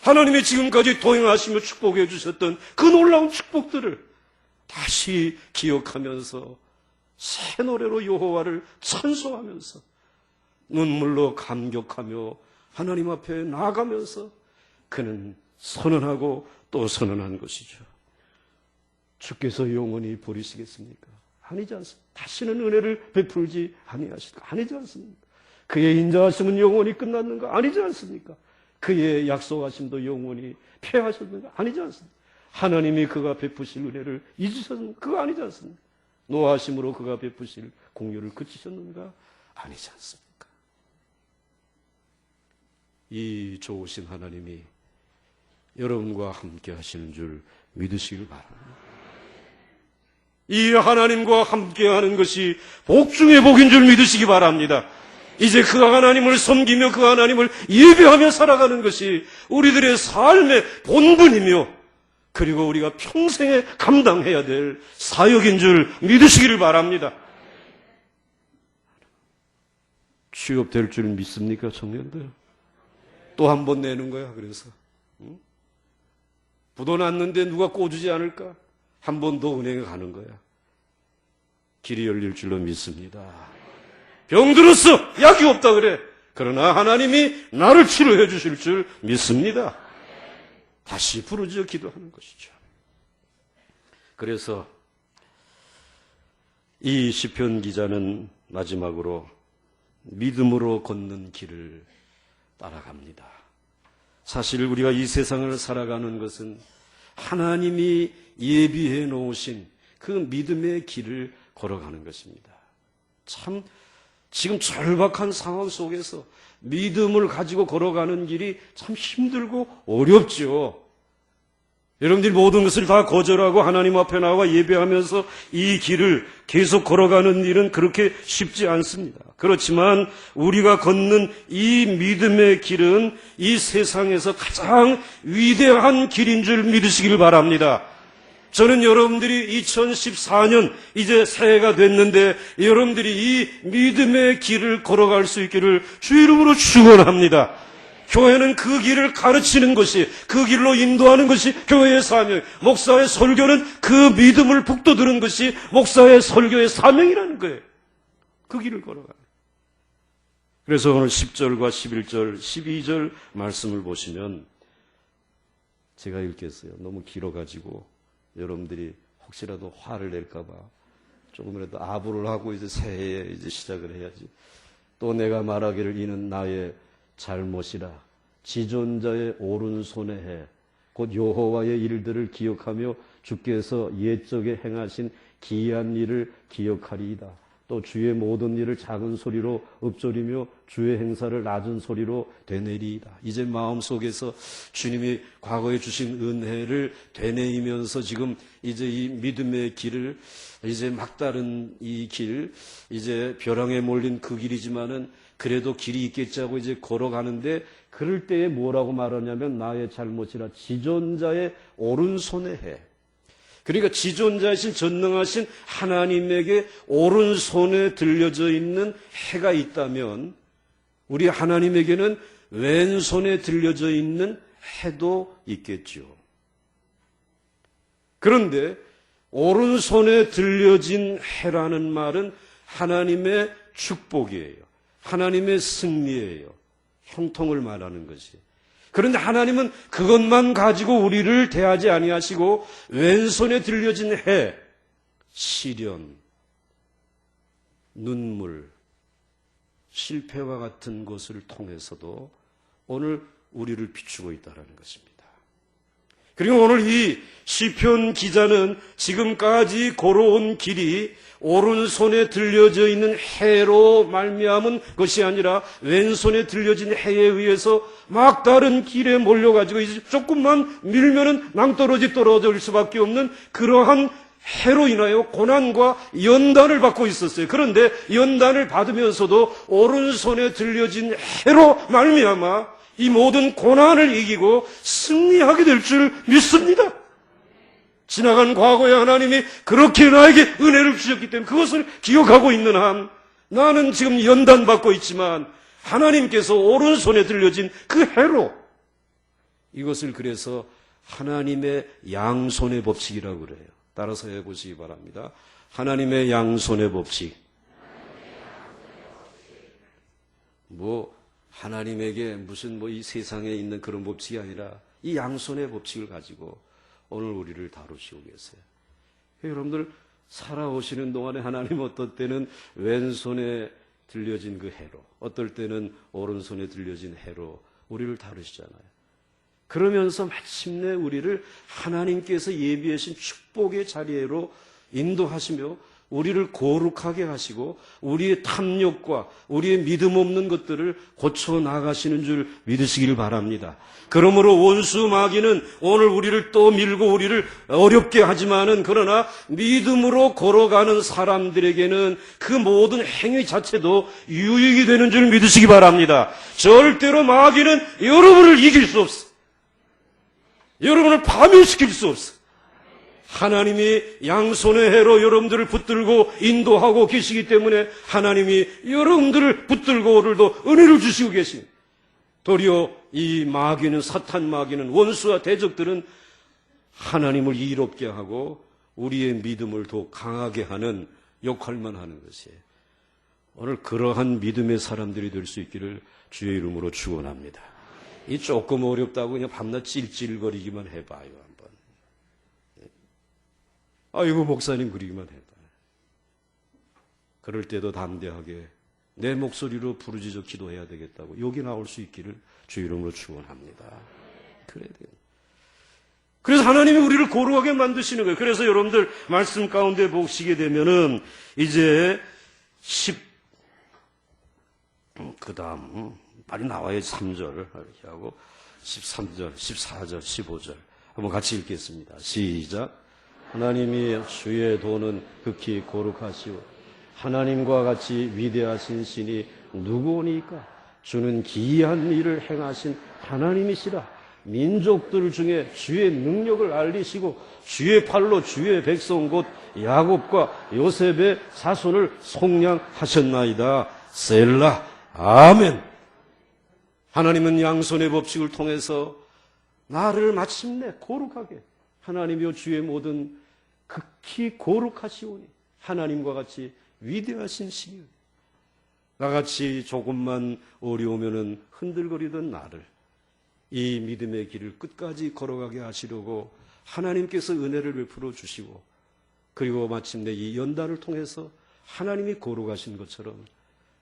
하나님이 지금까지 도행하시며 축복해 주셨던 그 놀라운 축복들을 다시 기억하면서 새 노래로 여호와를 찬송하면서 눈물로 감격하며 하나님 앞에 나아가면서 그는 선언하고 또 선언한 것이죠. 주께서 영원히 버리시겠습니까? 아니지 않습니까? 다시는 은혜를 베풀지 아니하실까? 아니지 않습니까? 그의 인자하심은 영원히 끝났는가? 아니지 않습니까? 그의 약속하심도 영원히 폐하셨는가? 아니지 않습니까? 하나님이 그가 베푸실 은혜를 잊으셨는가? 그거 아니지 않습니까? 노하심으로 그가 베푸실 공유를 그치셨는가? 아니지 않습니까? 이 좋으신 하나님이 여러분과 함께 하시는 줄 믿으시길 바랍니다. 이 하나님과 함께 하는 것이 복 중의 복인 줄 믿으시기 바랍니다. 이제 그 하나님을 섬기며 그 하나님을 예배하며 살아가는 것이 우리들의 삶의 본분이며 그리고 우리가 평생에 감당해야 될 사역인 줄 믿으시기를 바랍니다. 취업될 줄 믿습니까, 청년들? 또 한 번 내는 거야, 그래서. 응? 부도 났는데 누가 꽂주지 않을까? 한 번 더 은행에 가는 거야. 길이 열릴 줄로 믿습니다. 병들었어! 약이 없다 그래. 그러나 하나님이 나를 치료해 주실 줄 믿습니다. 다시 부르짖어 기도하는 것이죠. 그래서 이 시편 기자는 마지막으로 믿음으로 걷는 길을 따라갑니다. 사실 우리가 이 세상을 살아가는 것은 하나님이 예비해 놓으신 그 믿음의 길을 걸어가는 것입니다. 참 지금 절박한 상황 속에서 믿음을 가지고 걸어가는 길이 참 힘들고 어렵죠. 여러분들이 모든 것을 다 거절하고 하나님 앞에 나와 예배하면서 이 길을 계속 걸어가는 일은 그렇게 쉽지 않습니다. 그렇지만 우리가 걷는 이 믿음의 길은 이 세상에서 가장 위대한 길인 줄 믿으시길 바랍니다. 저는 여러분들이 2014년 이제 새해가 됐는데 여러분들이 이 믿음의 길을 걸어갈 수 있기를 주 이름으로 축원합니다. 교회는 그 길을 가르치는 것이, 그 길로 인도하는 것이 교회의 사명, 목사의 설교는 그 믿음을 북돋우는 것이 목사의 설교의 사명이라는 거예요. 그 길을 걸어가요. 그래서 오늘 10절과 11절, 12절 말씀을 보시면 제가 읽겠어요. 너무 길어가지고 여러분들이 혹시라도 화를 낼까봐 조금이라도 아부를 하고 이제 새해에 이제 시작을 해야지. 또 내가 말하기를 이는 나의 잘못이라 지존자의 오른손에 해 곧 여호와의 일들을 기억하며 주께서 옛적에 행하신 기이한 일을 기억하리이다. 또 주의 모든 일을 작은 소리로 읊조리며 주의 행사를 낮은 소리로 되뇌리이다. 이제 마음속에서 주님이 과거에 주신 은혜를 되뇌이면서 지금 이제 이 믿음의 길을 이제 막다른 이 길, 이제 벼랑에 몰린 그 길이지만은 그래도 길이 있겠지 하고 이제 걸어가는데 그럴 때에 뭐라고 말하냐면 나의 잘못이라 지존자의 오른손에 해. 그러니까 지존자이신 전능하신 하나님에게 오른손에 들려져 있는 해가 있다면 우리 하나님에게는 왼손에 들려져 있는 해도 있겠죠. 그런데 오른손에 들려진 해라는 말은 하나님의 축복이에요. 하나님의 승리예요. 형통을 말하는 것이. 그런데 하나님은 그것만 가지고 우리를 대하지 아니하시고 왼손에 들려진 해, 시련, 눈물, 실패와 같은 것을 통해서도 오늘 우리를 비추고 있다는 것입니다. 그리고 오늘 이 시편 기자는 지금까지 걸어온 길이 오른손에 들려져 있는 해로 말미암은 것이 아니라 왼손에 들려진 해에 의해서 막다른 길에 몰려가지고 이제 조금만 밀면은 낭떠러지 떨어질 수밖에 없는 그러한 해로 인하여 고난과 연단을 받고 있었어요. 그런데 연단을 받으면서도 오른손에 들려진 해로 말미암아 이 모든 고난을 이기고 승리하게 될 줄 믿습니다. 지나간 과거에 하나님이 그렇게 나에게 은혜를 주셨기 때문에 그것을 기억하고 있는 한 나는 지금 연단받고 있지만 하나님께서 오른손에 들려진 그 해로 이것을 그래서 하나님의 양손의 법칙이라고 그래요. 따라서 해보시기 바랍니다. 하나님의 양손의 법칙. 하나님에게 무슨 이 세상에 있는 그런 법칙이 아니라 이 양손의 법칙을 가지고 오늘 우리를 다루시고 계세요. 여러분들 살아오시는 동안에 하나님 어떤 때는 왼손에 들려진 그 해로, 어떨 때는 오른손에 들려진 해로 우리를 다루시잖아요. 그러면서 마침내 우리를 하나님께서 예비하신 축복의 자리로 인도하시며 우리를 거룩하게 하시고 우리의 탐욕과 우리의 믿음 없는 것들을 고쳐 나가시는 줄 믿으시길 바랍니다. 그러므로 원수 마귀는 오늘 우리를 또 밀고 우리를 어렵게 하지만은 그러나 믿음으로 걸어가는 사람들에게는 그 모든 행위 자체도 유익이 되는 줄 믿으시기 바랍니다. 절대로 마귀는 여러분을 이길 수 없어. 여러분을 파멸시킬 수 없어. 하나님이 양손의 해로 여러분들을 붙들고 인도하고 계시기 때문에 하나님이 여러분들을 붙들고 오늘도 은혜를 주시고 계십니다. 도리어 이 마귀는, 사탄 마귀는, 원수와 대적들은 하나님을 이롭게 하고 우리의 믿음을 더 강하게 하는 역할만 하는 것이에요. 오늘 그러한 믿음의 사람들이 될 수 있기를 주의 이름으로 축원합니다. 이 조금 어렵다고 그냥 밤낮 찔찔거리기만 해봐요. 아이고 목사님 그러기만 해봐. 그럴 때도 담대하게 내 목소리로 부르짖어 기도해야 되겠다고 여기 나올 수 있기를 주 이름으로 축원합니다. 그래야 돼요. 그래서 하나님이 우리를 거룩하게 만드시는 거예요. 그래서 여러분들 말씀 가운데 보시게 되면은 이제 그 다음 빨리 나와야 3절 이렇게 하고 13절, 14절, 15절 한번 같이 읽겠습니다. 시작. 하나님이 주의 도는 극히 거룩하시오. 하나님과 같이 위대하신 신이 누구오니까? 주는 기이한 일을 행하신 하나님이시라. 민족들 중에 주의 능력을 알리시고 주의 팔로 주의 백성 곧 야곱과 요셉의 자손을 속량하셨나이다. 셀라. 아멘. 하나님은 양손의 법칙을 통해서 나를 마침내 거룩하게 하나님이여 주의 모든 극히 거룩하시오니 하나님과 같이 위대하신 신이요. 나같이 조금만 어려우면은 흔들거리던 나를 이 믿음의 길을 끝까지 걸어가게 하시려고 하나님께서 은혜를 베풀어 주시고 그리고 마침내 이 연단을 통해서 하나님이 거룩하신 것처럼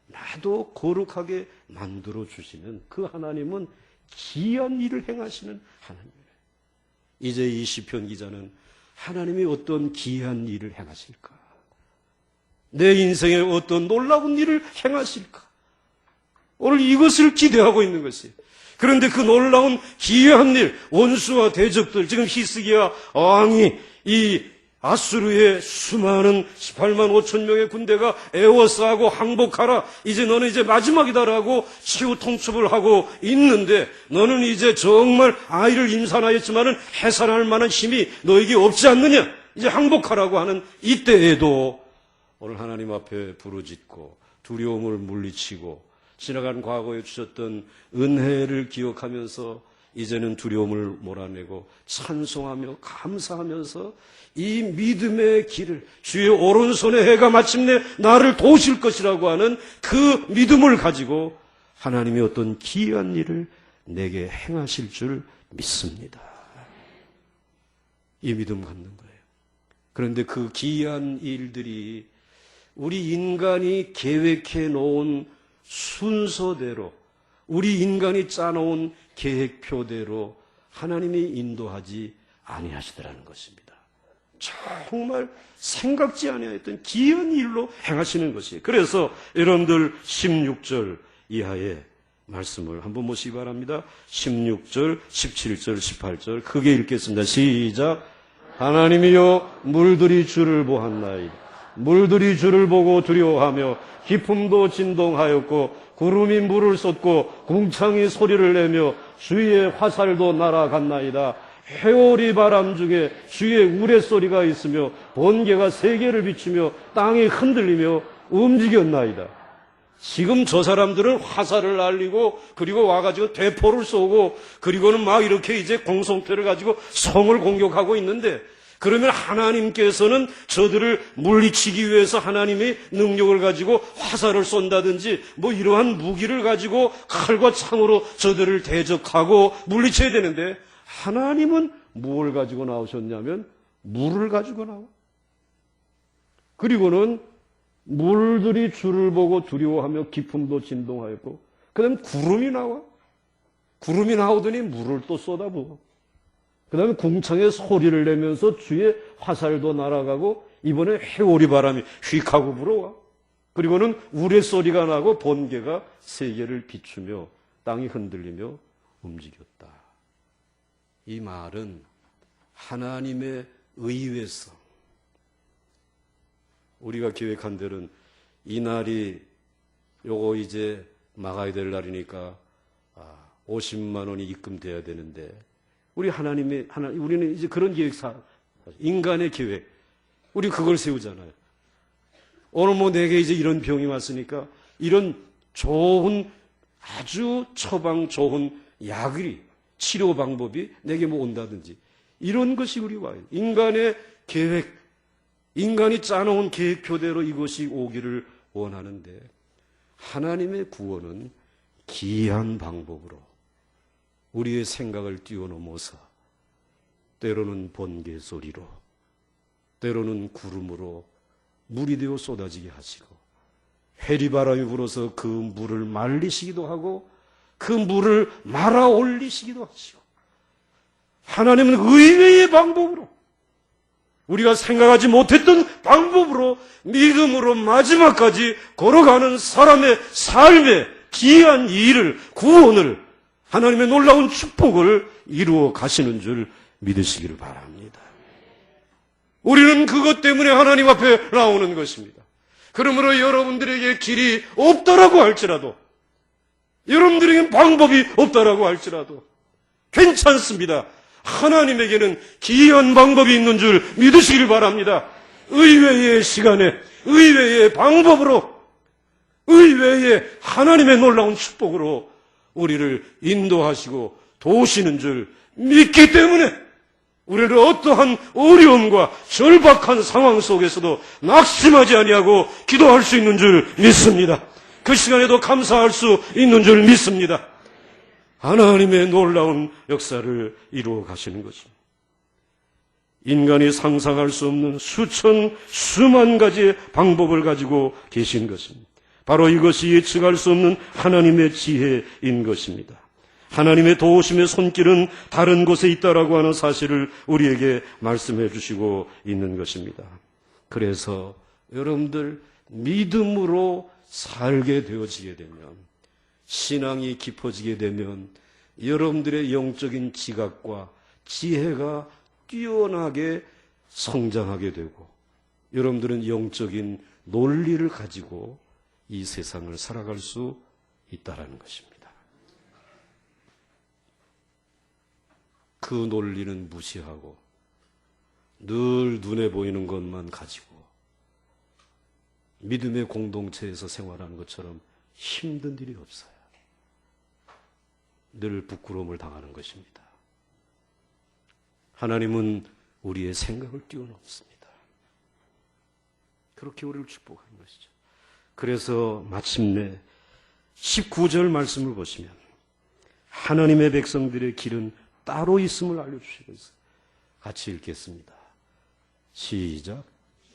나도 거룩하게 만들어 주시는 그 하나님은 기이한 일을 행하시는 하나님이에요. 이제 이 시편 기자는 하나님이 어떤 기이한 일을 행하실까? 내 인생에 어떤 놀라운 일을 행하실까? 오늘 이것을 기대하고 있는 것이에요. 그런데 그 놀라운 기이한 일, 원수와 대적들, 지금 히스기야 왕이 이 아수르의 수많은 18만 5천 명의 군대가 에워싸고 항복하라. 이제 너는 이제 마지막이다라고 치유 통첩을 하고 있는데 너는 이제 정말 아이를 임산하였지만은 해산할 만한 힘이 너에게 없지 않느냐? 이제 항복하라고 하는 이때에도 오늘 하나님 앞에 부르짖고 두려움을 물리치고 지나간 과거에 주셨던 은혜를 기억하면서 이제는 두려움을 몰아내고 찬송하며 감사하면서 이 믿음의 길을 주의 오른손의 해가 마침내 나를 도우실 것이라고 하는 그 믿음을 가지고 하나님이 어떤 기이한 일을 내게 행하실 줄 믿습니다. 이 믿음 갖는 거예요. 그런데 그 기이한 일들이 우리 인간이 계획해 놓은 순서대로 우리 인간이 짜놓은 계획표대로 하나님이 인도하지 아니하시더라는 것입니다. 정말 생각지 아니하였던 기이한 일로 행하시는 것이에요. 그래서 여러분들 16절 이하의 말씀을 한번 보시기 바랍니다. 16절, 17절, 18절 크게 읽겠습니다. 시작. 하나님이여 물들이 주를 보았나이다. 물들이 주를 보고 두려워하며 기품도 진동하였고 구름이 물을 쏟고 궁창이 소리를 내며 주의 화살도 날아갔나이다. 회오리 바람 중에 주의 우레소리가 있으며 번개가 세계를 비추며 땅이 흔들리며 움직였나이다. 지금 저 사람들은 화살을 날리고 그리고 와가지고 대포를 쏘고 그리고는 막 이렇게 이제 공성패를 가지고 성을 공격하고 있는데, 그러면 하나님께서는 저들을 물리치기 위해서 하나님의 능력을 가지고 화살을 쏜다든지 뭐 이러한 무기를 가지고 칼과 창으로 저들을 대적하고 물리쳐야 되는데, 하나님은 무엇을 가지고 나오셨냐면 물을 가지고 나와. 그리고는 물들이 주를 보고 두려워하며 기품도 진동하였고, 그 다음에 구름이 나와. 구름이 나오더니 물을 또 쏟아부어. 그 다음에 궁창에 소리를 내면서 주의 화살도 날아가고, 이번에 회오리 바람이 휙 하고 불어와. 그리고는 우레소리가 나고 번개가 세계를 비추며 땅이 흔들리며 움직였다. 이 말은 하나님의 의외성. 우리가 계획한 대로는 이 날이 요거 이제 막아야 될 날이니까 50만 원이 입금돼야 되는데, 우리는 이제 그런 계획사, 인간의 계획, 우리 그걸 세우잖아요. 오늘 뭐 내게 이제 이런 병이 왔으니까 이런 좋은, 아주 처방 좋은 약이, 치료 방법이 내게 뭐 온다든지, 이런 것이 우리 와요. 인간의 계획, 인간이 짜놓은 계획표대로 이것이 오기를 원하는데, 하나님의 구원은 기이한 방법으로 우리의 생각을 뛰어넘어서 때로는 번개 소리로, 때로는 구름으로 물이 되어 쏟아지게 하시고, 해리바람이 불어서 그 물을 말리시기도 하고 그 물을 말아 올리시기도 하시고, 하나님은 의외의 방법으로, 우리가 생각하지 못했던 방법으로 믿음으로 마지막까지 걸어가는 사람의 삶의 기이한 일을, 구원을, 하나님의 놀라운 축복을 이루어 가시는 줄 믿으시기를 바랍니다. 우리는 그것 때문에 하나님 앞에 나오는 것입니다. 그러므로 여러분들에게 길이 없다라고 할지라도, 여러분들에게 방법이 없다라고 할지라도 괜찮습니다. 하나님에게는 기이한 방법이 있는 줄 믿으시길 바랍니다. 의외의 시간에, 의외의 방법으로, 의외의 하나님의 놀라운 축복으로 우리를 인도하시고 도우시는 줄 믿기 때문에 우리를 어떠한 어려움과 절박한 상황 속에서도 낙심하지 아니하고 기도할 수 있는 줄 믿습니다. 그 시간에도 감사할 수 있는 줄 믿습니다. 하나님의 놀라운 역사를 이루어 가시는 것입니다. 인간이 상상할 수 없는 수천, 수만 가지의 방법을 가지고 계신 것입니다. 바로 이것이 예측할 수 없는 하나님의 지혜인 것입니다. 하나님의 도우심의 손길은 다른 곳에 있다라고 하는 사실을 우리에게 말씀해 주시고 있는 것입니다. 그래서 여러분들 믿음으로 살게 되어지게 되면, 신앙이 깊어지게 되면 여러분들의 영적인 지각과 지혜가 뛰어나게 성장하게 되고, 여러분들은 영적인 논리를 가지고 이 세상을 살아갈 수 있다라는 것입니다. 그 논리는 무시하고 늘 눈에 보이는 것만 가지고 믿음의 공동체에서 생활하는 것처럼 힘든 일이 없어요. 늘 부끄러움을 당하는 것입니다. 하나님은 우리의 생각을 뛰어넘습니다. 그렇게 우리를 축복하는 것이죠. 그래서 마침내 19절 말씀을 보시면 하나님의 백성들의 길은 따로 있음을 알려주시고 있어요. 같이 읽겠습니다. 시작.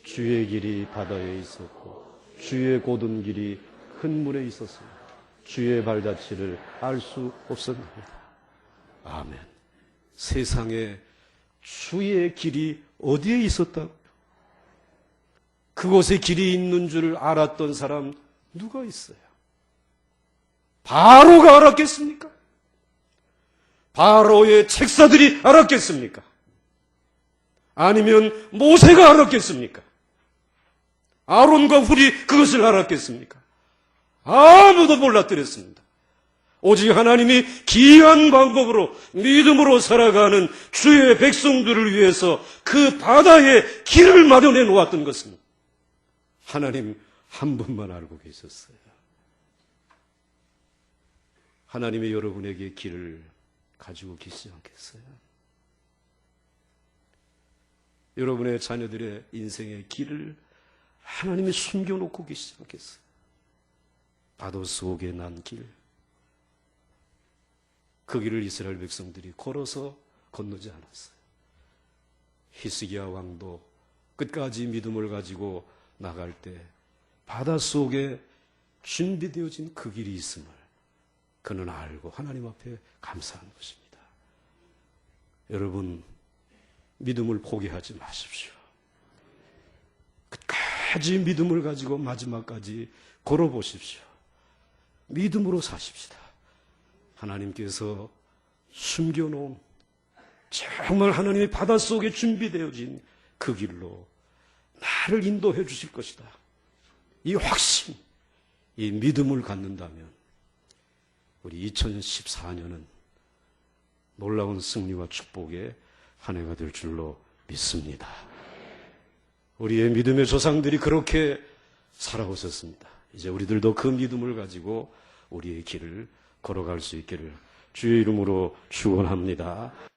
주의 길이 바다에 있었고 주의 곧은 길이 큰 물에 있었으며 주의 발자취를 알 수 없었습니다. 아멘. 세상에 주의 길이 어디에 있었다고요? 그곳에 길이 있는 줄 알았던 사람 누가 있어요? 바로가 알았겠습니까? 바로의 책사들이 알았겠습니까? 아니면 모세가 알았겠습니까? 아론과 훌이 그것을 알았겠습니까? 아무도 몰랐더랬습니다. 오직 하나님이 기이한 방법으로 믿음으로 살아가는 주의 백성들을 위해서 그 바다에 길을 마련해 놓았던 것은 하나님 한 분만 알고 계셨어요. 하나님이 여러분에게 길을 가지고 계시지 않겠어요? 여러분의 자녀들의 인생의 길을 하나님이 숨겨놓고 계시지 않겠어요? 바다 속에 난 길, 그 길을 이스라엘 백성들이 걸어서 건너지 않았어요. 히스기야 왕도 끝까지 믿음을 가지고 나갈 때 바닷속에 준비되어진 그 길이 있음을 그는 알고 하나님 앞에 감사한 것입니다. 여러분, 믿음을 포기하지 마십시오. 끝까지 믿음을 가지고 마지막까지 걸어보십시오. 믿음으로 사십시다. 하나님께서 숨겨놓은 정말 하나님의 바닷속에 준비되어진 그 길로 나를 인도해 주실 것이다. 이 확신, 이 믿음을 갖는다면 우리 2014년은 놀라운 승리와 축복의 한 해가 될 줄로 믿습니다. 우리의 믿음의 조상들이 그렇게 살아오셨습니다. 이제 우리들도 그 믿음을 가지고 우리의 길을 걸어갈 수 있기를 주의 이름으로 축원합니다.